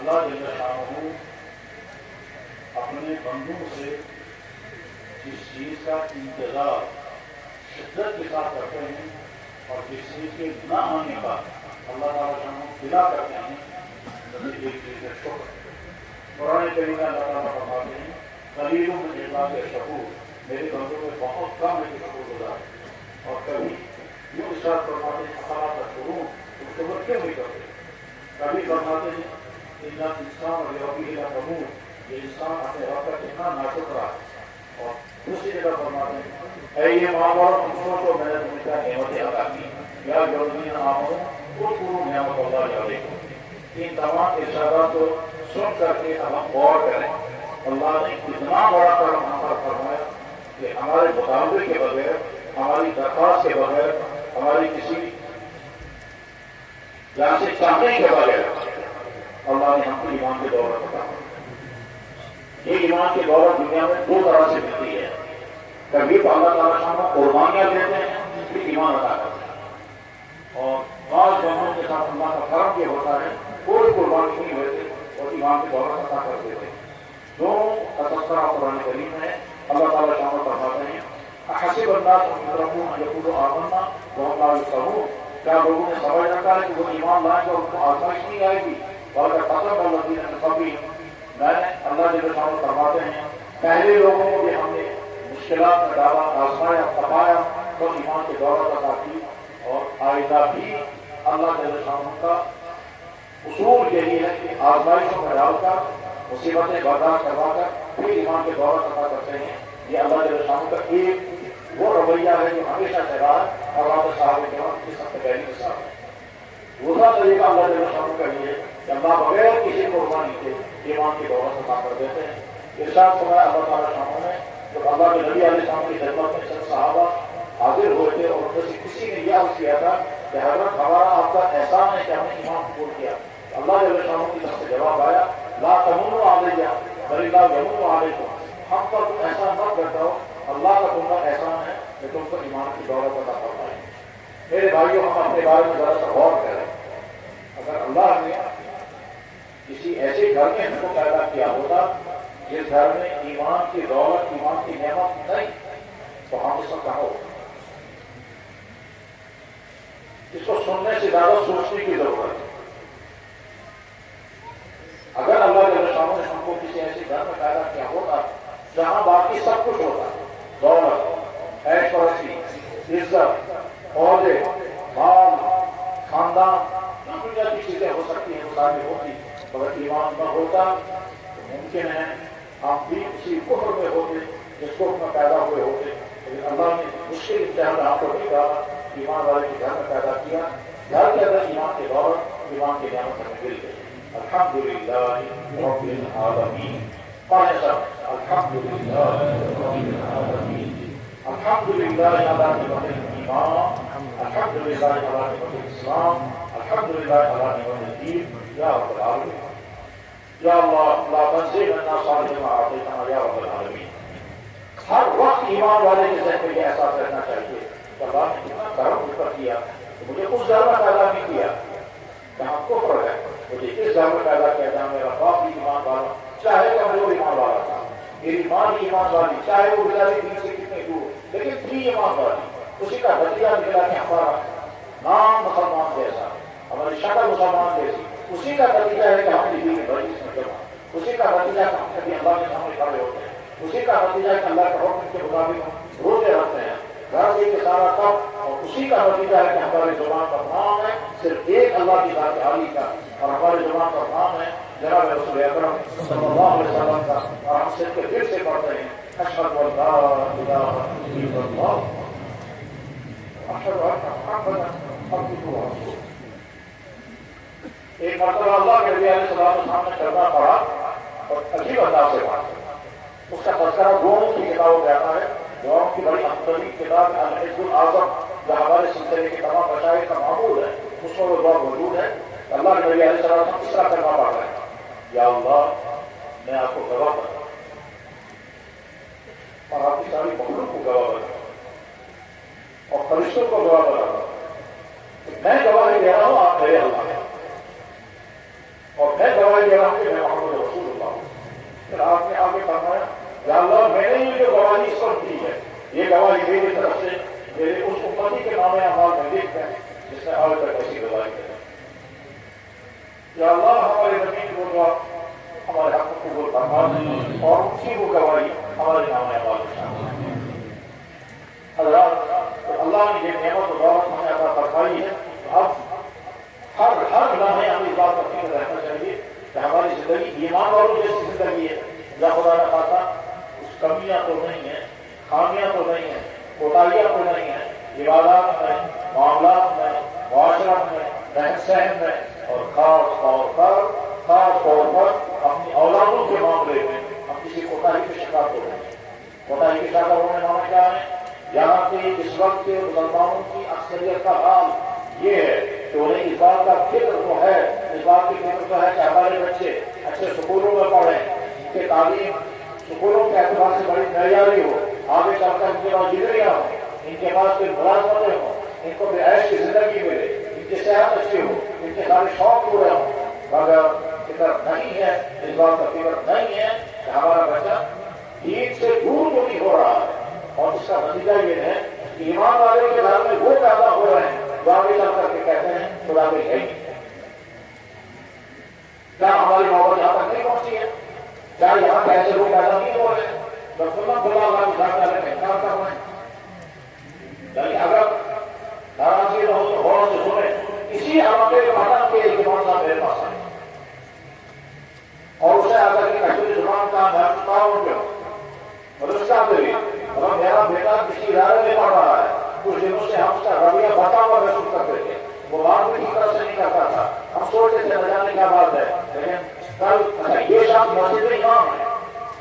اللہ جل شانہ اپنے بندوں سے جس چیز کا انتظار شدت کے ساتھ کرتے ہیں اور جس چیز کے نہ آنے کا اللہ تعالیٰ شانہ دلا کرتے ہیں، ایک چیز ہے شکر۔ قرآن کریم میں اللہ تعالیٰ فرماتے ہیں قلیل من عبادی الشکور، میرے بندوں میں بہت کم ہے کہ شکر گزار۔ اور کبھی یوں ارشاد فرماتے ہیں افلا تشکرون، تم شکر کیوں نہیں کرتے؟ کبھی فرماتے ہیں ان انسان اور یوبی لکنود، یہ انسان اپنے رب کا کتنا ناشکرا ہے۔ اور دوسری جگہ فرماتے ہیں اے یہ ماں باپ تم سوچو میں نے تمہیں کیا نعمتیں عطا کی، یا یوزین آمنوا اذکروا نعمت اللہ علیکم۔ ان تمام ارشادات کو سن کر کے اب ہم غور کریں، اللہ نے اتنا بڑا کرم ہم پر فرمایا کہ ہمارے مطالبے کے بغیر، ہماری درخواست کے بغیر، ہماری کسی یہاں سے چاہنے کے بغیر اللہ نے ہم کو ایمان کی دولت عطا کی۔ یہ ایمان کی دولت دنیا میں دو طرح سے ملتی ہے، کبھی تو اللہ تعالیٰ شامہ قربانیاں دیتے ہیں پھر ایمان عطا کرتے ہیں، اور بعض بندوں کے ساتھ اللہ کا کرم یہ ہوتا ہے کوئی قربانی نہیں ہوتی اور ایمان کی دولت عطا کر دیتے ہیں۔ دونوں کا تذکرہ قرآن کریم میں اللہ تعالیٰ شامہ فرماتے ہیں احسب الناس ان یترکوا ان یقولوا آمنا وهم لا یفتنون، کیا لوگوں نے سمجھ رکھا ہے کہ وہ ایمان لائیں گے اور ان کو آزمائش نہیں آئے گی؟ اور ختم الذین من قبلہم، میں اللہ جل شانہ فرماتے ہیں پہلے لوگوں کو بھی ہم نے مشکلات میں ڈالا، آزمایا، تپایا تو ایمان کی دولت عطا کی، اور آئندہ بھی اللہ جل شانہ کا اصول یہی ہے کہ آزمائشوں میں ڈال کر، مصیبتیں برداشت کروا کر پھر ایمان کی دولت عطا کرتے ہیں۔ یہ اللہ جل شانہ کا ایک وہ رویہ ہے جو ہمیشہ سے رہا ہے، اور آپ صاحب کرام کی سب سے پہلی مثال ہے۔ دوسرا طریقہ اللہ جل شانہ کا یہ ہے کہ اللہ بغیر کسی قربانی کے ایمان کی دولت عطا کر دیتے ہیں۔ ارشاد فرمایا اللہ تعالیٰ شانہ نے جب اللہ کے نبی علیہ السلام کی خدمت میں چند صحابہ حاضر ہوئے تھے اور ان میں سے کسی نے یہ عرض کیا تھا کہ حضرت ہمارا آپ کا احسان ہے کہ ہم نے ایمان قبول کیا۔ اللہ جل شانہ کی طرف سے جواب آیا لا تمنوا علی بل اللہ یمن علیکم، ہم پر تم احسان مت کرتا ہو، اللہ کا تم پر احسان ہے کہ تم کو ایمان کی دولت عطا فرمائے۔ میرے بھائیوں ہم اپنے بارے میں ذرا سا غور کریں، اگر اللہ نے کسی ایسے گھر میں ہم کو پیدا کیا ہوتا جس گھر میں ایمان کی دولت، ایمان کی نعمت نہیں، تو ہم اس وقت کہاں ہوتے؟ اس کو سننے سے زیادہ سوچنے کی ضرورت ہے۔ اگر اللہ جل شانہ نے ہم کو کسی ایسے گھر میں پیدا کیا ہوتا جہاں باقی سب کچھ ہوتا، دولت، عیش پرستی، عزت، عہدے، مال، خاندان، دنیا کی چیزیں ہو سکتی ہیں، وہ ساری ہوتی، اگر ایمان نہ ہوتا تو ممکن ہے ہم بھی اسی کفر میں ہوتے جس کفر میں پیدا ہوئے ہوتے۔ لیکن اللہ نے مشکل امتحان آپ کو نہیں ڈالا، ایمان والے کے گھر میں پیدا کیا، گھر کے اندر ایمان کی دولت، ایمان کی نعمت ہمیں مل گئی۔ الحمدللہ رب العالمین، الحمدللہ رب العالمین، الحمدللہ علی نعمت الایمان، الحمدللہ علی نعمت الاسلام، الحمدللہ علی نعمت الدین، یا رب العالمین۔ یا اللہ لا تنزع منا صالح ما اعطیتنا یا رب العالمین۔ ہر وقت ایمان والے کے ذہن میں یہ احساس رہنا چاہیے کہ اللہ نے کتنا کرم مجھ پر کیا، تو مجھے اس گھر میں پیدا نہیں کیا جہاں کفر ہے، مجھے اس گھر میں پیدا کیا جہاں میرا باپ بھی ایمان والا، چاہے کمزور ایمان والا تھا، میری ماں بھی ایمان والی، چاہے وہ بیچاری دین سے کتنے دور، لیکن تھی ایمان والی۔ اسی کا نتیجہ نکلا کہ ہمارا نام مسلمان جیسا، ہماری شکل مسلمان جیسی، اسی کا نتیجہ ہے کہ ہم دین میں جمع، اسی کا نتیجہ ہے کہ ہم کبھی اللہ کے سامنے کھڑے ہوتے ہیں، اسی کا نتیجہ ہے کہ اللہ کے حکم کے مطابق ہم روزے رکھتے ہیں، گھر کے سارا کام، اور اسی کا نتیجہ ہے کہ ہماری زبان کا نام ہے صرف ایک اللہ کی ذات عالی کا، اور ہماری زبان کا نام ہے جناب رسول اکرم صلی اللہ علیہ وسلم کا، اور ہم صرف کے دل سے پڑھتے ہیں اشہد ان لا الہ الا اللہ اشہد ان محمدا عبدہ ورسولہ۔ ایک مرتبہ اللہ کے نبی علیہ السلام کے سامنے کرنا پڑا اور عجیب انداز سے پڑھا، اس کا تذکرہ گوروں کی کتابوں میں آتا ہے، گوروں کی بڑی افضلی کتاب الحزب الاعظم جو ہمارے سلسلے کے تمام مشاہیر کا معمول ہے، اس میں وہ دعا موجود ہے۔ اللہ کے نبی علیہ السلام اس طرح کرنا پڑ رہا ہے، یا اللہ میں آپ کو گواہ بنا اور آپ کی ساری مخلوق کو گواہ بنا اور فرشتوں کو گواہ بنا، میں گواہی دے رہا ہوں آپ میرے اللہ ہیں، اور میں گواہی گواہی دے رہا ہوں کہ میں محمد رسول اللہ ہوں. پھر آپ نے آگے فرمایا یا اللہ میں نے یہ جو گواہی اس وقت دی ہے یہ گواہی میری طرف سے میرے اس امتی کے نام اعمال میں لکھ ہے جس نے آج تک ایسی گواہی دی. یا اللہ ہمارے زمین کو جو ہمارے حق کو قبول فرما دیں اور اسی کو گواہی ہمارے نام اعمال میں شامل. حضرات اللہ نے یہ نعمت و دولت ہمیں عطا فرمائی ہے. اب ہر لمحے ہمیں اس بات کا فکر رہنا چاہیے کہ ہماری زندگی ایمان والوں جیسی زندگی ہے یا خدا نہ خاصا اس کمیاں تو نہیں ہیں, خامیاں تو نہیں ہیں, کوتاہیاں تو نہیں ہیں عبادات میں, معاملات میں, معاشرت میں, رہن سہن میں اور خاص طور پر اپنی اولادوں کے معاملے میں ہم کسی کوتاہی کے شکار تو نہیں. کوتاہی کے شکار ہونے والا کیا ہے؟ یہاں کے اس وقت کے مسلمانوں کی اکثریت کا حال یہ ہے کہ انہیں اس بات کا فکر تو ہے, اس بات کی فکر تو ہے کہ ہمارے بچے اچھے سکولوں میں پڑھیں, ان کی تعلیم سکولوں کے اعتبار سے بڑی معیاری ہو, آگے چل کر ان کے پاس ڈگریاں ہوں, ان کے پاس کوئی ملازمتیں ہوں, ان کو بھی عیش کی زندگی ملے, ان کی صحت اچھی ہو, ان کے سارے شوق پورے ہوں. مگر فکر نہیں ہے, اس بات کا فکر نہیں ہے کہ ہمارا بچہ دین سے دور تو نہیں ہو رہا ہے. اور اس کا نتیجہ یہ ہے کہ ایمان والے کے گھر میں وہ پیدا ہو رہے ہیں جو آگے چل کر کے کہتے ہیں خدا میں ہے. کیا ہماری محبت یہاں تک نہیں پہنچی ہے؟ کیا یہاں کے ایسے لوگ پیدا نہیں ہو رہے ہیں جب سننا کھلا اللہ گھر کا انکار کر رہے ہیں؟ یعنی اگر ناراضگی نہ ہو تو غور سے سنیں. اسی علاقے کے مہمان کے ایمان صاحب میرے پاس آئے اور اسے آ کر کے کشمیری زبان کا میں چکا ہوں کیوں اور اس کا بھی اور میرا بیٹا کسی ادارے میں پڑھ رہا ہے. کچھ دنوں سے ہم اس کا رویہ بڑھتا ہوا محسوس کرتے تھے, وہ بات بھی ٹھیک طرح سے نہیں کرتا تھا. ہم سوچتے تھے نہ جانے کیا بات ہے, لیکن کل یہ شخص مسجد امام ہے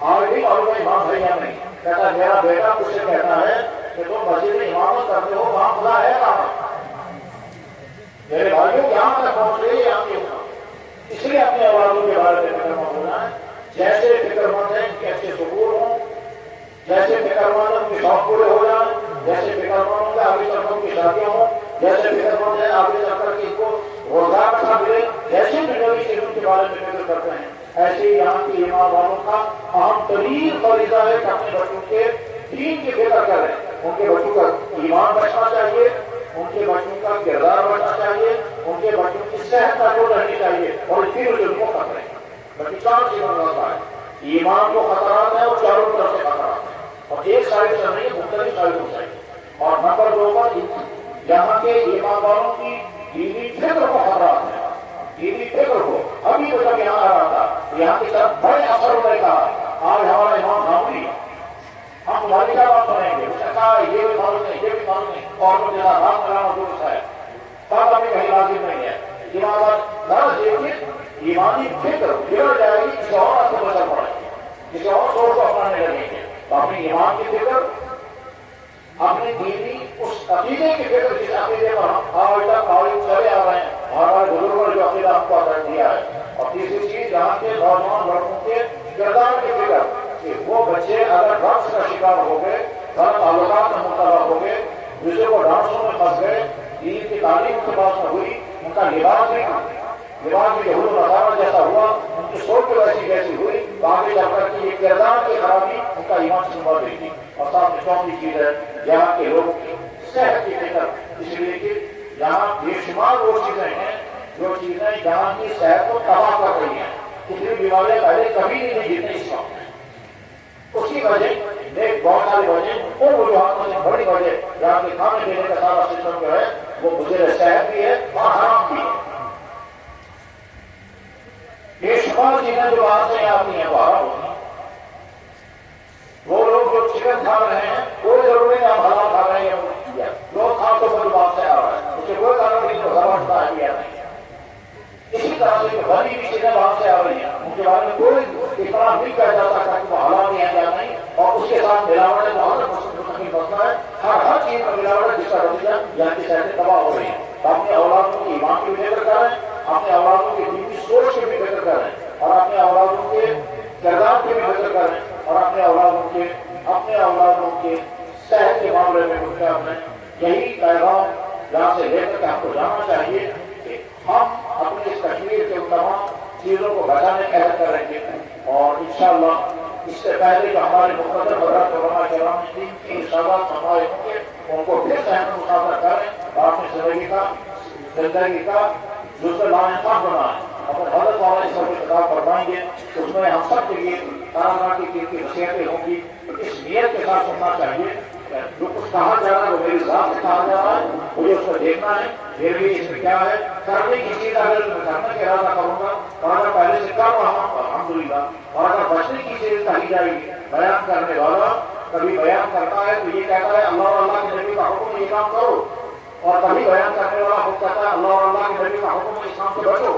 اور بھی معلوم امام ہے یا نہیں. کہتا میرا بیٹا مجھ سے کہتا ہے کہ تم مسجد امامت کرتے ہو, وہاں خدا ہے کہاں؟ میرے بھائیوں یہاں تک پہنچ گئے یہاں کے اس لیے اپنے اولادوں کے بارے میں فکر مند ہونا ہے. جیسے فکر مند ہے کہ اچھے سکول ہوں, جیسے فکر مند ان کے شوق پورے ہو جائیں, جیسے فکر مند کے آگے چل کر کی شادیاں ہوں, جیسے فکر مند ہے آگے چل کر کے ان کو روزگار اچھا ملے, جیسے فکر کی چیزوں کے بارے میں فکر کرتے ہیں. ایسے ہی یہاں کی ایمان والوں کا اہم ترین فریضہ ہے کہ اپنے بچوں کے دین کی فکر کریں. ان کے بچوں کا ایمان بچنا چاہیے, ان کے بچوں کا کردار بچنا چاہیے, ان کے بچوں کی صحت محفوظ رہنی چاہیے اور پھر ان کو خطرے. بلکہ چار چیزوں کا ہوتا ہے, ایمان کو خطرات ہیں اور چاروں طرف سے خطرات ہیں اور ایک سائڈ سے نہیں مختلف سائڈوں سے. اور نمبر 2 پر یہاں کے ایمان والوں کی دینی فکر کو خطرات ہیں. دینی فکر کو ابھی تو جب یہاں آ رہا تھا یہاں کی طرف بڑے اثر نے کہا آج ہمارا امام ناموری ہم تمہاری کیا بات سنیں گے. اس نے کہا یہ بھی معلوم نہیں, یہ بھی معلوم نہیں, اور مجھے رات کرانا درست ہے, تب ابھی کہیں لازم نہیں ہے. ایمان دیکھیے ایمانی فکر بگڑ جائے گی, کسی اور آپ کو بچر پڑے گی, کسی اور سوچ کو اپنانے لگیں گے. تو اپنی ایمان کی فکر, اپنی دینی اس عقیدے کی فکر جس عقیدے پر ہم آج تک چلے آ رہے ہیں, ہمارے بزرگوں نے جو عقیدہ ہم کو ادا دیا ہے. اور تیسری چیز یہاں کے نوجوان لڑکوں کے کردار کی فکر کہ وہ بچے اگر ڈرگس کا شکار ہو گئے, غلط تعلقات میں مبتلا ہو گئے, دوسرے کو ڈانسوں میں پھنس گئے, دین کی تعلیم کے پاس نہ ہوئی, ان کا لباس بھی یہود و نصارہ جیسا ہوا, ان کی سوچ ویسی جیسی ہوئی, تو آگے جا کر کے یہ کردار کی خرابی ان کا ایمان سے مر گئی تھی. اور ساتھ میں چوتھی چیز ہے یہاں کے لوگوں کی صحت کی فکر, اس لیے کہ یہاں بے شمار وہ چیزیں ہیں جو چیزیں یہاں کی صحت کو تباہ کر رہی ہیں. کتنی بیماریاں پہلے کبھی نہیں جیتنے اس وقت. اس کی وجہ ایک بہت ساری وجہ, ان وجوہاتوں سے بڑی وجہ یہاں کے کھانے پینے کا سارا سسٹم جو ہے وہ مضر صحت بھی ہے اور حرام بھی ہے. بے شمار چیزیں جو باہر سے آتی ہیں وہ حرام ہوتی ہیں. وہ لوگ جو چکن کھا رہے ہیں کوئی ضروری نہیں آپ حلال کھا رہے ہیں, لوگ کھا تو بڑی بات سے آ رہا ہے, اس سے کوئی کارن نہیں, تو سمجھتا ہے یا نہیں. اسی طرح سے بڑی بھی چیزیں باہر سے آ رہی ہیں, ان کے بارے میں کوئی اتنا نہیں کہا جا سکتا کہ وہ حلال نہیں ہے یا نہیں. اور اس کے ساتھ ملاوٹ بہت مستقل مسئلہ ہے. ہر چیز میں ملاوٹ ہے جس کا نتیجہ یہاں کی صحتیں تباہ ہو رہی ہیں. تو اپنے اولادوں کی ایمان کی بھی فکر کریں, اپنے اولادوں کی دینی سوچ کی بھی فکر کریں, اور اپنے اولادوں کے کردار کی بھی فکر کریں, اور اپنے اولادوں کے صحت کے معاملے میں کچھ کریں. یہی پیغام یہاں سے لے کر کے ہم کو جانا چاہیے کہ ہم اپنے اس کشمیر کے تمام چیزوں کو بچانے کا عہد کریں گے اور انشاءاللہ اس سے پہلے جو ہمارے مقدر حضرات علماء کرام دین کی ارشادات ہمارے ہوں گے ان کو پھر ذہن مطالعہ کریں اور اپنی زندگی کا جزء لائنصاف بنائیں. اپنے حضرت والا اس وقت خطاب فرمائیں گے کہ اس میں ہم سب کے لیے تعالیٰ کی نصیحتیں ہوں گی. اس نیت کے ساتھ سننا چاہیے جو کچھ کہا جا رہا ہے وہ میری ذات سے کہا جا رہا ہے, مجھے اس کو دیکھنا ہے میرے لیے اس میں کیا ہے. کرنے کی چیز اگر میں کرنے کا ارادہ کروں گا اور اگر پہلے سے کر رہا ہوں الحمدللہ, اور اگر بچنے کی چیز کہی جائے گی, بیان کرنے والا کبھی بیان کرتا ہے تو یہ کہتا ہے اللہ اور اللہ کے نبی کا حکم یہ کام کرو, اور کبھی بیان کرنے والا خود کہتا ہے اللہ اور اللہ کے نبی کا حکم اسلام سے بچو.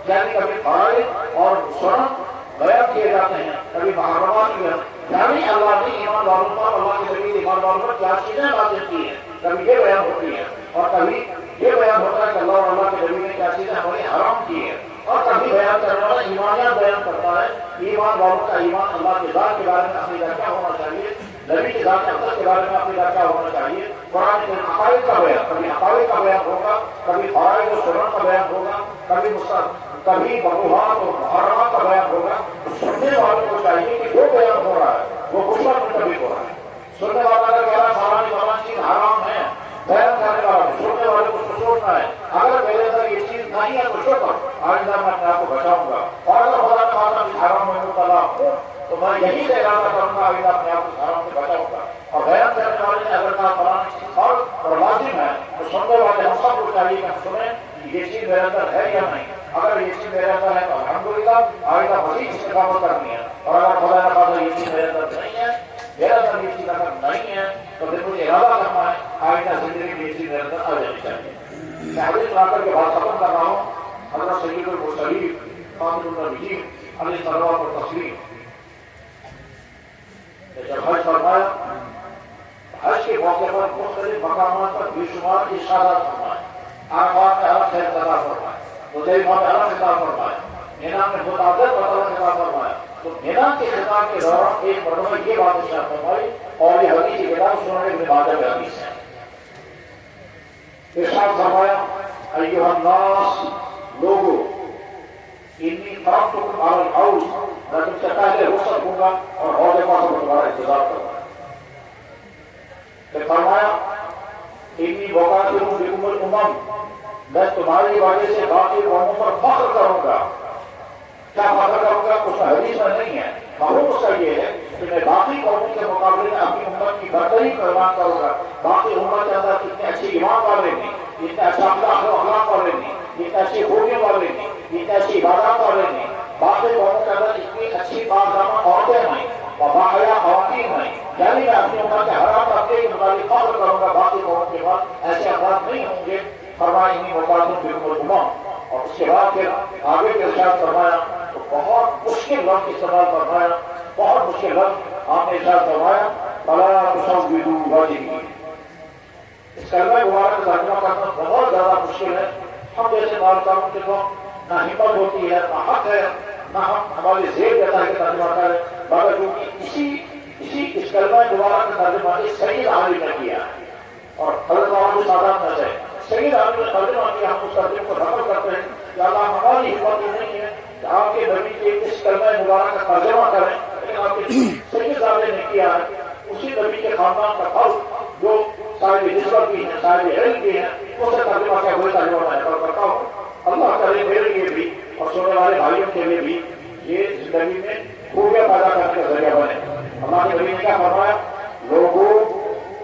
یعنی کبھی فرائض اور سنت بیان کیے جاتے ہیں, کبھی محرمات کی یعنی اللہ نے ایمان والوں پر اللہ کے نبی ایمان والوں پر کیا چیزیں واضح کی ہیں, کبھی یہ بیان ہوتی ہے اور کبھی یہ بیان ہوتا ہے کہ اللہ اور اللہ کے نبی نے کیا چیزیں ہمیں حرام کی ہیں, اور کبھی بیان کرنے والا ایمانیات بیان کرتا ہے ایمان والوں کا ایمان اللہ کے ذات کے بارے میں عقیدہ کیا ہونا چاہیے, نبی کے ذات اقدس کے بارے میں عقیدہ کیا ہونا چاہیے. قرآن کے عقائد کا بیان, کبھی عقائد کا بیان ہوگا, کبھی فرائض و سنت کا بیان ہوگا, کبھی مقروحات اور محرمات کا بیان ہوگا. سننے والوں کو چاہیے کہ وہ بیان ہو رہا ہے وہ مثبت مطابق ہو رہا ہے. سننے والا اگر کہہ رہا فلانی چیز حرام ہے, بیان کرنے والا سننے والے کو سوچنا ہے اگر میرے اندر یہ چیز نہیں ہے تو شکر آئندہ میں اپنے آپ کو بچاؤں گا, اور اگر خدا تعالیٰ کی حرام میں مبتلا ہوں تو میں یہی سے ارادہ کروں گا آئندہ اپنے آپ کو حرام سے بچاؤں گا. اور بیان کرنے والے نے اگر کہا فلانی چیز فرض اور لازم ہے تو سننے والے ہم سب کو چاہیے کہ ہم سنیں یہ چیز میرے اندر ہے یا نہیں. اگر یہ چیز میرے اندر ہے تو الحمدللہ آئندہ مزید استقامت کرنی ہے, اور اگر خدا نہ خاصا یہ چیز میرے اندر نہیں ہے, میرے اندر یہ چیز اگر نہیں ہے تو پھر مجھے ارادہ کرنا ہے آئندہ زندگی میں یہ چیز میرے اندر آ جانی چاہیے. میں حدیث لا کر کے بات ختم کر رہا ہوں. حضرت سید المرسلین خاتم النبیین علیہ الصلوۃ والتسلیم جب حج فرمایا, حج کے موقع پر مختلف مقامات پر بے شمار ارشادات فرمائے, عرفات میں الگ سے خطاب فرمائے, مزدلفہ میں الگ خطاب فرمایا, مینا میں متعدد الگ خطاب فرمایا. تو مینا کے خطاب کے دوران ایک مرتبہ یہ بات ارشاد فرمائی, اور یہ حدیث کی کتاب سنن ابن ماجہ میں حدیث ہے. ارشاد فرمایا ایھا الناس, لوگو انی ترکتکم علی الحوض, میں تم سے پہلے رخصت ہوں گا اور حوض کوثر میں تمہارا انتظار کروں گا. پھر فرمایا انی مقاتل بکم الامم, میں تمہاری وجہ سے باقی قوموں پر فخر کروں گا. کیا فخر کروں گا اس میں حدیث میں نہیں ہے, مفہوم اس کا یہ ہے کہ میں باقی قوموں کے مقابلے میں اپنی امت کی برتری قربان کروں گا. باقی امت کے اندر کتنے اچھی ایمان والے نہیں, اتنے اچھا اخلاق والے نہیں, اتنے اچھی خوبیوں والے نہیں, اتنے اچھی عبادات والے نہیں, باقی قوموں کے اندر اتنی اچھی پاکدامہ عورتیں نہیں اور باحیا خواتین نہیں. یعنی میں اپنی امت کے ہر طبقے کے مطابق فخر کروں گا, باقی قوموں کے بعد ایسے افراد نہیں ہوں گے. فرمایا انی مقاتل بکم الامم, اور اس کے بعد پھر آگے کے ارشاد فرمایا تو بہت مشکل لفظ استعمال فرمایا, بہت مشکل لفظ آپ نے ارشاد فرمایا فلا تصودوا وجهي. اس کلمہ مبارک کا ترجمہ کرنا بہت زیادہ مشکل ہے. ہم جیسے معلوم کے لوگ نہ ہمت ہوتی ہے, نہ حق ہے, نہ ہم ہمارے ذہن دیتا ہے کہ ترجمہ کریں, مگر کیونکہ اسی اس کلمہ مبارک کا ترجمہ ایک سید عالم نے کیا ہے, اور حضرت والا سادات نہ ہے سید عالم نے ترجمہ کیا. ہم اس ترجمے کو نقل کرتے ہیں کہ اللہ ہماری ہمت یہ نہیں ہے کہ آپ کے نبی کے اس کلمہ مبارک کا ترجمہ کریں, لیکن آپ کے سید عالم نے کیا ہے. اسی نبی کے خاندان کا فرد جو صاحب نسبت بھی ہیں, صاحب علم بھی ہیں, اس سے ترجمہ کیا ہوئے ترجمہ میں کرتا ہوں. اللہ کرے میرے لیے بھی اور سننے والے بھائیوں کے لیے بھی یہ زندگی میں خوبیاں پیدا کرنے کا ذریعہ بنے. اللہ کے نبی نے کیا فرمایا, لوگوں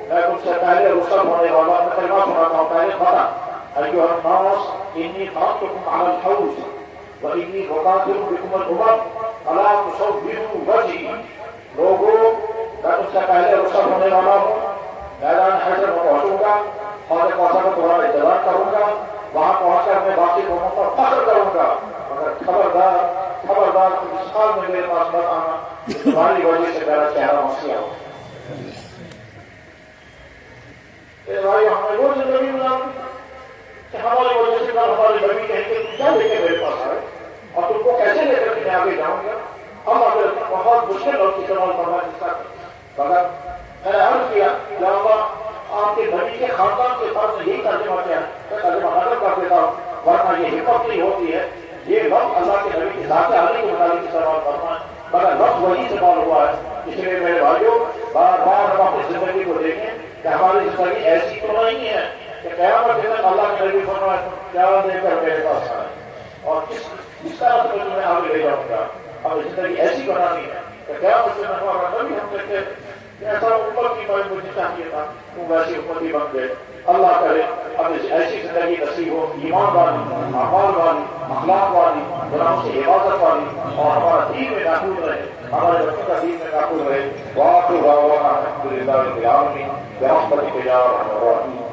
میں تم سے پہلے رخصت ہونے والا, میں کلمہ سناتا ہوں پہلے پتا ایھا الناس انی ترکتکم علی الحوض وانی مقاتل بکم الامم فلا تصودوا وجهي. لوگوں میں تم سے پہلے رخصت ہونے والا ہوں, میدان حشر میں پہنچوں گا, حوض کوثر میں تمہارا انتظار کروں گا, وہاں پہنچ کر میں باقی قوموں پر فخر کروں گا. مگر خبردار تم اس حال میں میرے پاس مت آنا تمہاری وجہ سے میرا چہرہ مسیح ہو. بھائی ہمیں وہ زندگی گزاروں کہ ہماری وجہ سے ہماری نبی کہیں کہ کیا لے کے میرے پاس آئے اور تم کو کیسے لے کر کے میں آگے جاؤں گا. ہم اگر بہت مشکل وقت استعمال کرنا چاہتا مگر میں نے عرض کیا کہ اللہ آپ کے نبی کے خاندان کے فرض یہی ترجمہ کیا ہے, میں ترجمہ نظر کر دیتا ہوں, ورنہ یہ حکمت نہیں ہوتی ہے یہ وقت اللہ کے نبی کی ذات علی کے متعلق سوال فرمائیں، مگر وقت وہی سوال ہوا ہے. اس لیے میرے بھائیوں بار بار ہم اپنی زندگی کو دیکھیں کہ ہماری زندگی ایسی تو نہیں ہے کہ قیامت کے دن اللہ کے نبی فرمائے کیا دے کر میرے پاس آئے اور کس طرح سے میں آگے لے جاؤں گا. ہمیں زندگی ایسی بنانی ہے کہ قیامت کے دن ہمارا نبی ہم کہتے ہیں کہ ایسا امت کی بات مجھے چاہیے تھا تم ویسی امتی بن گئے. اللہ کرے ہمیں ایسی زندگی نصیب ہو ایمان والی، اعمال والی، اخلاق والی، گناہوں سے حفاظت والی، اور ہمارا دین میں محفوظ رہے، ہمارے بچوں کا دین میں محفوظ رہے. وآخر دعوانا الحمد للہ رب العالمین برحمتک یا ارحم الراحمین.